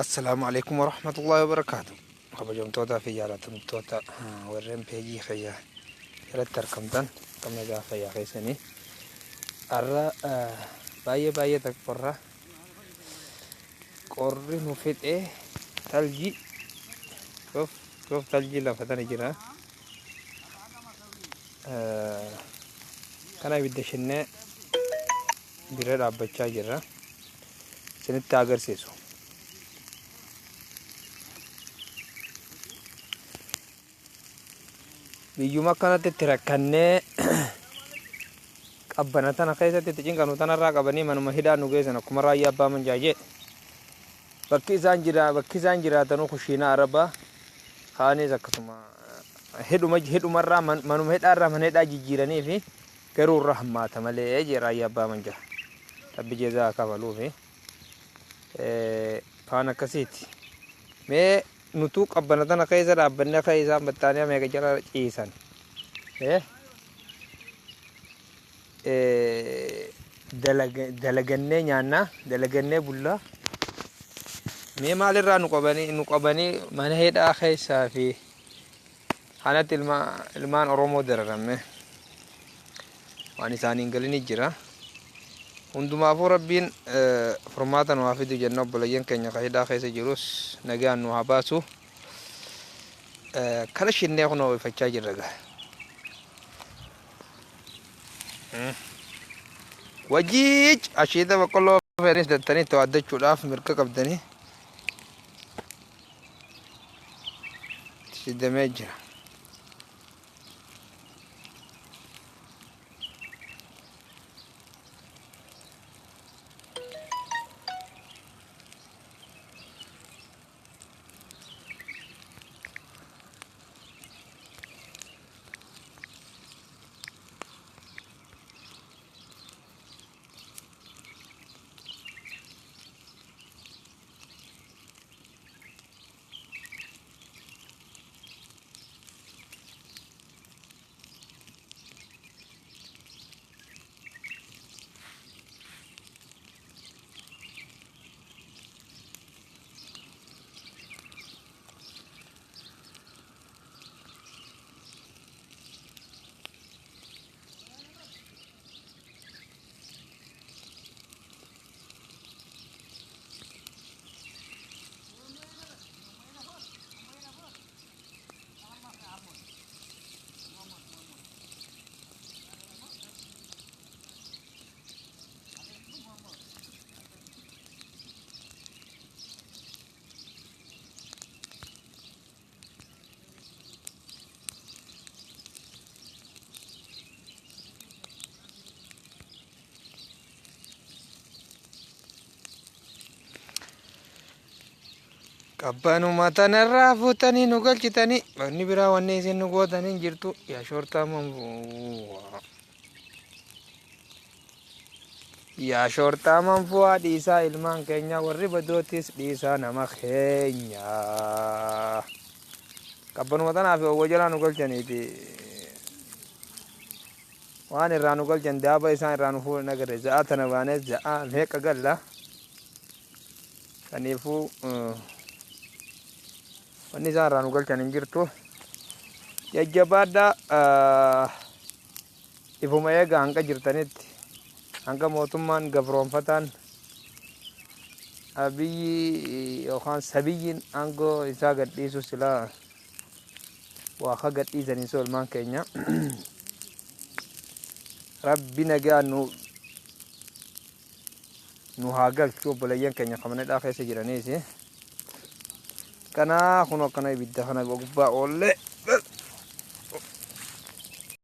السلام عليكم ورحمة الله وبركاته. خبجم توتا في جالة توتا ورم بيجي خيا يلا تركمتن كم نجا خيا خيسني أرى باية باية تكبرة قرر مفيد ثلجي شوف شوف ثلجي لا فتني جرا كنا بدشنا برا بچا جرا سنت تاجر سيسو بيجوما كانت تركنة أبنا تنا خيسة تجين كانوا تنا راق أبني منو مهدا نوجيزنا كمرا يابا من جاجي بكي زانجرا تنو خشينا عربا خاني زكتما هدو مرة منو مهدا را من هدا جيراني في كرو الرحمة تملي أجي را يابا من جا تبي جزاك كفلو في فانا كسيتي مي نتوق أبنا تنا خيسة أبنا خيسة بتانيا ميجا جرا إيسان dalagannee nyaanna dalagannee bulla mee maalirraa nu qabanii mana hidhaa keessaa fi kanatti ilmaan Oromoo dararame waan isaaniin galini jira hundumaafuu rabbiin furmaata nu haa fidu jenna obboleeyyan keenya ka hidhaa keessa jirus nagaan nu haa baasu kana shinnee kunoo ifachaa jirra gaa وجيج أشيدا بقولوا فيرنس دتني توعد شولاف مركب قبضني تشيد ميجر Kabbanu mata nerra futani nugal citani bani bira wanne isin nugo tani jirtu ya shorta manfu disa ilman kenya warri badotis disa nama kenya kabbanu mata nafi wajala nugal cani ti wani ra nugal cani daba isan ra nufu nagare za'a tanabane za'a meka galla kanifu wanni isaan irraa nu galchan hin jirtu jajjabaadha ifuma eega hanga jirtanitti hanga mootummaan gabroonfataan abiyyi yookaan sabiyyiin aangoo isaa gadhiisu silaa waa ka gadhiisanii ilmaan keenya rabbi nagaa nu haa galchu obboleeyyan keenya kamanedhaa keessa jiraniisi kana kuno kana ibidda kana gubbaa oolle